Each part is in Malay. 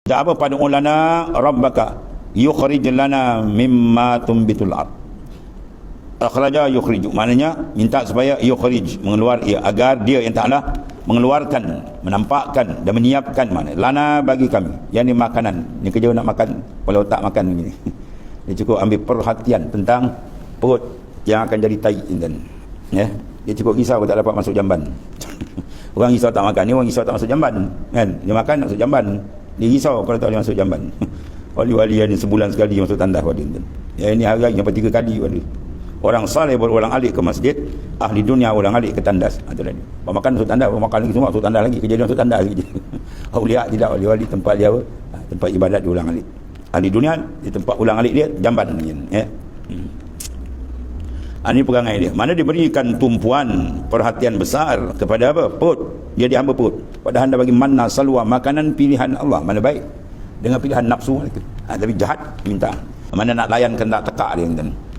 Dah apa pada ulana rabbaka yukhrij lana mimma tumbitul ard. Akhraja yukhriju, maknanya minta supaya yukhrij, mengeluar, agar dia yang Ta'ala mengeluarkan, menampakkan dan menyiapkan, mana lana bagi kami, yang ni makanan ni, kerja nak makan, kalau tak makan begini. Dia cukup ambil perhatian tentang perut yang akan jadi tai, ya. Dia cukup risau tak dapat masuk jamban. Orang risau tak makan, ni orang risau tak masuk jamban, kan? Dia makan nak masuk jamban, dia risau kalau tak boleh masuk jamban. Wali-wali ni sebulan sekali masuk tandas pada ni. Ya, ini hari sampai 3 kali pada. Orang saleh berulang alik ke masjid, ahli dunia ulang alik ke tandas. Itu tadi. Makan masuk tandas, makan lagi semua masuk tandas lagi, kejadian masuk tandas lagi. Aulia tidak, wali-wali tempat dia apa? Tempat ibadat diulang alik. Ahli dunia di tempat ulang alik dia jamban ni, ya. Ini perangai dia. Mana diberikan tumpuan perhatian besar kepada apa? Perut. Dia dihamba perut. Padahal anda bagi manna salwa, makanan pilihan Allah. Mana baik dengan pilihan nafsu mereka. Tapi jahat minta. Mana nak layan kena tekak dia,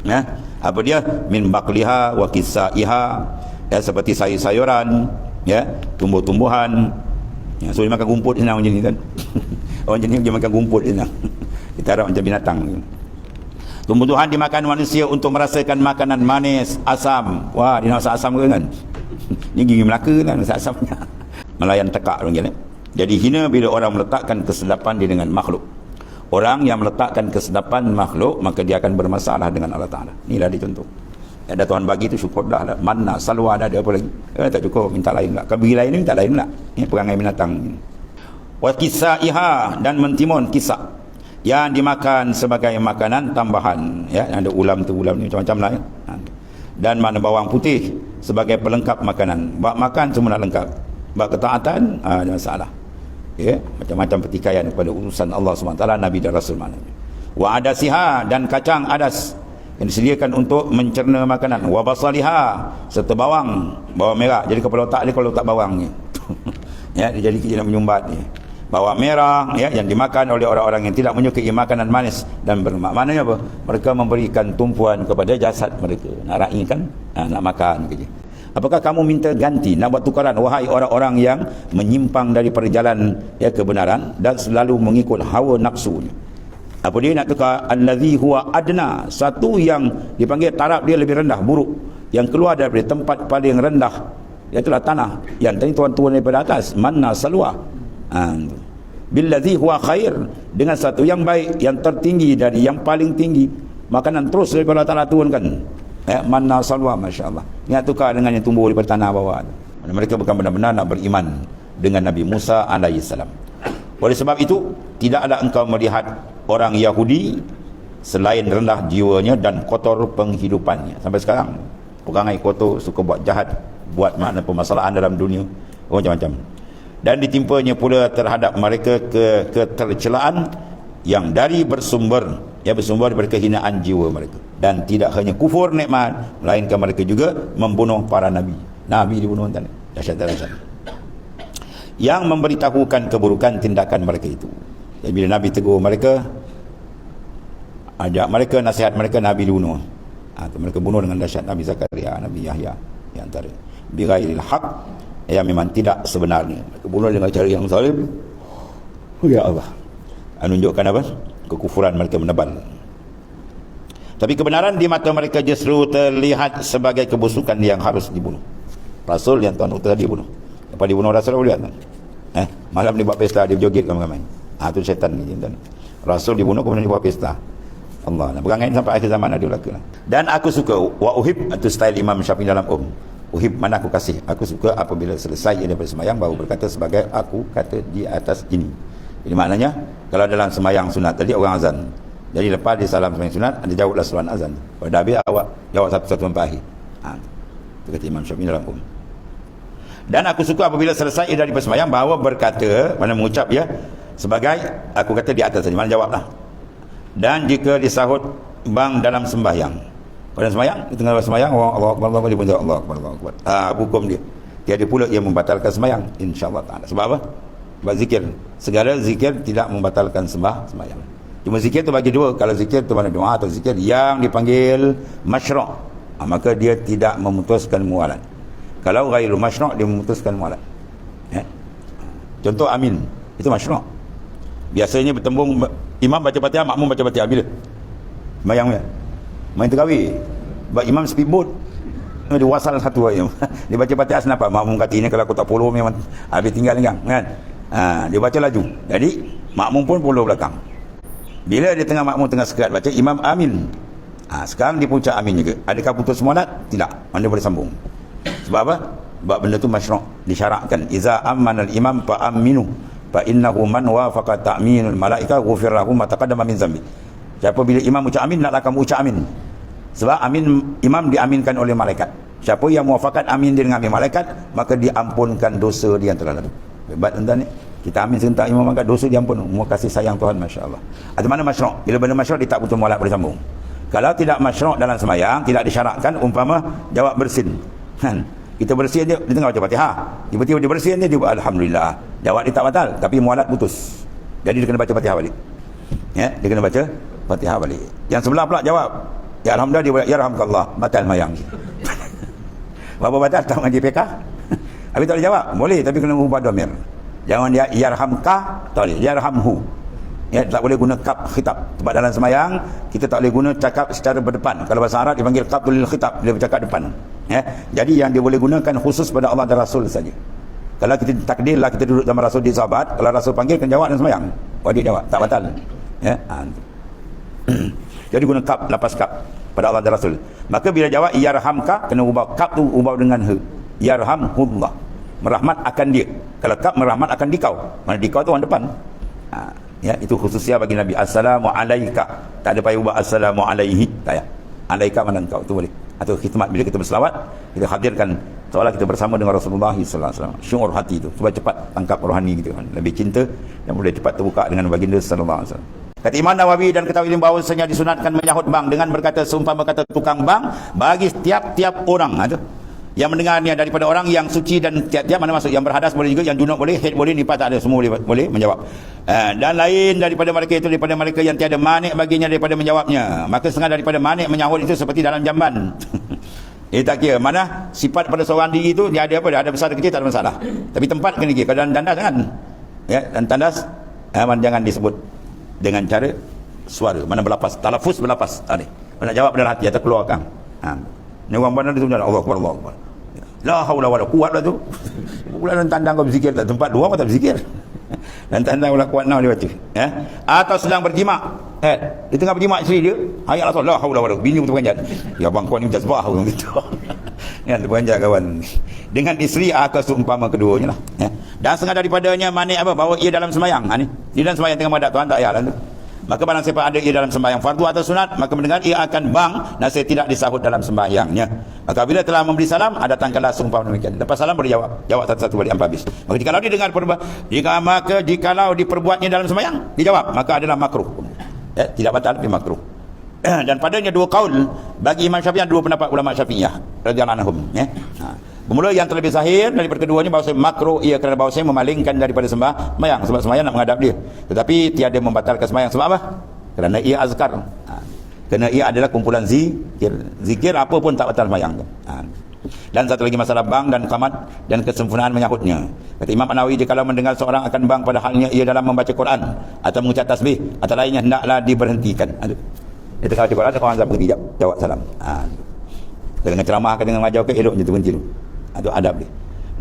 ya. Apa dia? Min baqliha wa kisaiha, ya, seperti sayur-sayuran, ya, tumbuh-tumbuhan. Ya, so dia makan rumput senang macam ni, kan. Orang jenis dia makan rumput senang. Kita harap macam binatang. Tumbuh-tumbuhan dimakan manusia untuk merasakan makanan manis, asam. Wah, dia nak rasa asam ke, kan? Ni gigi Melaka kan, rasa asamnya. Melayan tekak orang jenis. Jadi hina bila orang meletakkan kesedapan dia dengan makhluk. Orang yang meletakkan kesedapan makhluk, maka dia akan bermasalah dengan Allah Ta'ala. Inilah dia contoh. Ada Tuhan bagi tu syukur dah. Manna, salwa, ada apa lagi? Tak cukup, minta lain pula. Kalau bagi lain ni, minta lain pula. Ini perangai binatang. Wa kisaiha, dan mentimun kisah yang dimakan sebagai makanan tambahan, ya, ada ulam tu, ulam ni macam-macam lah, ya. Dan mana bawang putih sebagai pelengkap makanan. Bak makan semua nak lengkap. Bak ketaatan, ada masalah. Ya, macam-macam pertikaian kepada urusan Allah SWT, Nabi dan Rasul maknanya. Wa adasiha, dan kacang adas yang disediakan untuk mencerna makanan. Wa basaliha, serta bawang merah. Jadi kepala otak dia kalau otak bawang ni. Ya, dia jadi kerja nak menyumbat ni. Bawang merah, ya, yang dimakan oleh orang-orang yang tidak menyukai makanan manis dan berlemak. Maknanya apa? Mereka memberikan tumpuan kepada jasad mereka. Nak raih kan? Nak makan kerja. Apakah kamu minta ganti, nak buat tukaran, wahai orang-orang yang menyimpang dari perjalanan, ya, kebenaran dan selalu mengikut hawa nafsunya? Apa dia nak tukar? Allazi huwa adna, satu yang dipanggil taraf dia lebih rendah, buruk, yang keluar daripada tempat paling rendah, iaitulah tanah yang tadi tuan turun daripada atas, manna salwa. Billazi huwa khair, dengan satu yang baik, yang tertinggi dari yang paling tinggi, makanan terus daripada Allah Ta'ala turunkan, ya, manna salwa, Masya Allah. Ingat tukar dengan yang tumbuh di tanah bawah. Mereka bukan benar-benar nak beriman dengan Nabi Musa alaihissalam. Oleh sebab itu, tidaklah engkau melihat orang Yahudi selain rendah jiwanya dan kotor penghidupannya. Sampai sekarang perangai kotor, suka buat jahat, buat makna permasalahan dalam dunia, macam-macam. Dan ditimpanya pula terhadap mereka ketercelaan yang dari bersumber daripada kehinaan jiwa mereka. Dan tidak hanya kufur nikmat, melainkan mereka juga membunuh para nabi. Nabi dibunuh tadi. Dahsyat-dahsyat. Yang memberitahukan keburukan tindakan mereka itu. Jadi bila Nabi tegur mereka, ajak mereka, nasihat mereka, Nabi dibunuh. Mereka bunuh dengan dahsyat. Nabi Zakaria, Nabi Yahya, di antara. Bighairil haq, yang memang tidak sebenarnya. Mereka bunuh dengan cara yang zalim. Ya Allah. Menunjukkan apa? Kekufuran mereka menebal. Tapi kebenaran di mata mereka justru terlihat sebagai kebusukan yang harus dibunuh. Rasul yang Tuhan utus dibunuh. Lepas dibunuh Rasul, boleh tak? Malam ni buat pesta, dia joget ramai-ramai. Itu syaitan ni. Rasul dibunuh, kemudian dia buat pesta. Allah. Perangai sampai akhir zaman ada belaka. Dan aku suka, wa uhib, itu style Imam Syafi'i dalam uhib, mana aku kasih. Aku suka apabila selesai daripada semayang, baru berkata sebagai aku kata di atas ini. Jadi maknanya, kalau dalam semayang sunat tadi, orang azan. Jadi lepas dia salam semayang sunat, dia jawablah salam azan. Kalau dah habis, awak jawab satu-satu sampai akhir. Itu kata Imam Syafi'i dalam Dan aku suka apabila selesai daripada semayang, bahawa berkata, mana mengucap, ya, sebagai aku kata di atas tadi, mana jawablah. Dan jika disahut bang dalam sembahyang, pada sembahyang, di tengah sembahyang, Allah Akbar, dia pun jawab Allah Akbar. Hukum dia. Tiada pula yang membatalkan sembahyang, insya-Allah Taala. Sebab apa? Sebab zikir. Segala zikir tidak membatalkan sembahyang. Cuma zikir tu bagi dua. Kalau zikir tu mana doa atau zikir yang dipanggil masyru', maka dia tidak memutuskan mualat. Kalau ghairu masyru', dia memutuskan mualat. Ya? Contoh amin, itu masyru'. Biasanya bertembung imam baca Fatihah, makmum baca Fatihah bila? Bayangnya. Main terawih. Sebab imam speedboat. Dia wasal satu ayam. Dia baca Fatihah kenapa? Makmum kata ini kalau aku tak follow memang habis tinggal kan. Dia baca laju. Jadi makmum pun follow belakang. Bila dia tengah makmum tengah sekat baca, imam amin. Sekarang dia pun ucap amin juga. Adakah putus semangat? Tidak. Mana boleh sambung. Sebab apa? Sebab benda tu masyru' disyaratkan. Iza ammanal imam fa aminu fa innahu man wafaqa ta'minul malaika ghufir lahu ma taqaddama min zambi. Siapa bila imam ucap amin, naklah kamu ucap amin. Sebab amin, imam diaminkan oleh malaikat. Siapa yang muafakat amin dia dengan amin malaikat, maka diampunkan dosa dia yang telah lalu. Hebat tuan-tuan ni. Kita amin serentak imam maka dosa diampun. Umur kasih sayang Tuhan, masya-Allah. Ada mana masyru'? Bila benda masyru' dia tak butuh mualat boleh sambung. Kalau tidak masyru' dalam sembahyang, tidak disyaratkan, umpama jawab bersin. Kita bersin dia tengah baca Fatihah. Tiba-tiba dia bersin dia buat alhamdulillah. Jawab dia tak batal, tapi mualat putus. Jadi dia kena baca Fatihah balik. Ya, dia kena baca Fatihah balik. Yang sebelah pula jawab, ya alhamdulillah, dia buat ya rahmatullah, batal sembahyang. Berapa batal tak mengaji PK? Habis tak boleh jawab. Boleh, tapi kena ubah dhamir. Jangan dia yarhamka, tak boleh. Yarhamhu. Ya, tak boleh guna kap khitab. Sebab dalam sembahyang kita tak boleh guna cakap secara berdepan. Kalau bahasa Arab dipanggil qabdul khitab, dia bercakap depan. Ya. Jadi yang dia boleh gunakan khusus pada Allah dan Rasul saja. Kalau kita takdirlah kita duduk sama Rasul di sahabat, kalau Rasul panggil kena jawab dalam sembahyang. Wajib jawab, tak batal. Ya. Jadi guna kap, lapas kap pada Allah dan Rasul. Maka bila jawab yarhamka, kena ubah kap tu ubah dengan he. Yarhamhullah. Merahmat akan dia. Kalau kap merahmat akan dikau. Mana dikau tu orang depan. Ya, itu khususnya bagi Nabi. Assalamu alayka. Tak ada payah ubah assalamu alaihi. Tak ya. Alaika mana engkau, tu boleh. Atau khidmat bila kita berselawat, kita hadirkan seolah kita bersama dengan Rasulullah sallallahu alaihi wasallam. Syuur hati itu supaya cepat tangkap rohani gitu kan. Lebih cinta dan boleh cepat terbuka dengan baginda sallallahu alaihi wasallam. Kata Imam Nawawi dan ketahui bahawasanya disunatkan menyahut bank dengan berkata seumpama kata tukang bank bagi tiap-tiap orang. Yang mendengarnya daripada orang yang suci dan tiap-tiap mana masuk, yang berhadas boleh juga, yang junub boleh, haid boleh, nifas tak ada, semua boleh menjawab. Dan lain daripada mereka itu daripada mereka yang tiada manik baginya daripada menjawabnya. Maka setengah daripada manik menyahut itu seperti dalam jamban. Tak kira mana sifat pada seorang diri itu dia ada apa, dia ada besar kecil tak ada masalah. Tapi tempat kena kira. Kalau dalam tandas jangan. Ya, dan tandas jangan disebut dengan cara suara, mana berlapas, talafuz berlapas. Nak jawab dalam hati atau keluarkan. Ni orang mana dia sebenarnya Allah Akbar, Allah Akbar. La haula wala quwwata lah tu. Pula dalam tandang kau berzikir tak, tempat dua kau tak berzikir. Dan tandang wala quwwata dia baca. Atau sedang berjimak. Dia tengah berjimak isteri dia, ayat Allah la haula wala, bini pun terperanjat. Ya bang kau ni macam sebah orang gitu. Ya terperanjat kawan. Dengan isteri akan seumpama keduanya lah. Dan setengah daripadanya manik apa, bahawa ia dalam sembahyang. Ni dia dalam sembahyang tengah menghadap Tuhan tak payahlah tu. Maka barang siapa ada ia dalam sembahyang fardu atau sunat, maka mendengar ia akan bang nasihat tidak disahut dalam sembahyangnya. Maka bila telah memberi salam, datangkanlah seumpama demikian. Lepas salam boleh jawab satu-satu balik sampai habis. Maka jikalau didengar jikalau diperbuatnya dalam sembahyang, dijawab, maka adalah makruh. Tidak batal tapi makruh. Dan padanya dua kaul bagi Imam Syafi'i, dua pendapat ulama Syafi'iyah radhiyallahu anhum. Bermula yang terlebih zahir daripada keduanya bahawa makruh ia kerana bahawa memalingkan daripada sembahyang, sebab sembahyang nak menghadap dia, tetapi tiada membatalkan sembahyang. Sebab apa? Kerana ia azkar. Kerana ia adalah kumpulan zikir apa pun tak batal sembahyang. Dan satu lagi masalah bang dan qamat dan kesempurnaan menyahutnya. Kata Imam Nawawi, jikalau mendengar seorang akan bang pada halnya ia dalam membaca Quran atau mengucap tasbih atau lainnya, hendaklah diberhentikan. Dia tengah baca Quran, kawan azab berhenti, jawab salam. Dengan ceramah dengan mengajar ke elok je tu, berhenti tu. Itu adab dia.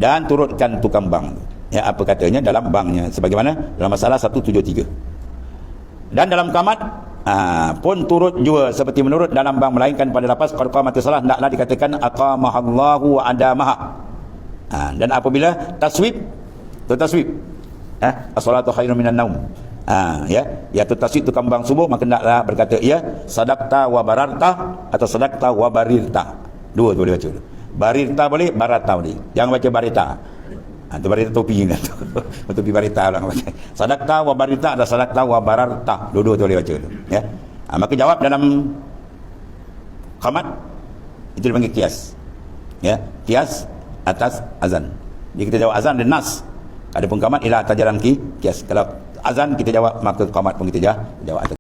Dan turutkan tukang bank. Ya, apa katanya dalam banknya, sebagaimana dalam masalah 173. Dan dalam qamat pun turut juga seperti menurut dalam bank, melainkan pada lafaz qamati salah hendaklah dikatakan aqamahallahu wa adamaha. Dan apabila taswib, as-salatu khairun minan naum. Ya tu taswib tukang bank subuh, maka hendaklah berkata ya sadaqta wa bararta atau sadaqta wa barirta. Dua tu boleh baca dulu. Barirta boleh, barata boleh. Jangan baca barita. Itu barita topi ni. Topi barita orang baca. Sadaqta wa barita ada sadaqta wa bararta. Dua-dua tu boleh baca dulu. Ya. Maka jawab dalam qamat itu dipanggil qiyas. Ya, qiyas atas azan. Jadi kita jawab azan dan nas. Adapun qamat ialah atas jalan qiyas. Kalau azan kita jawab, maka qamat pun kita jawab atas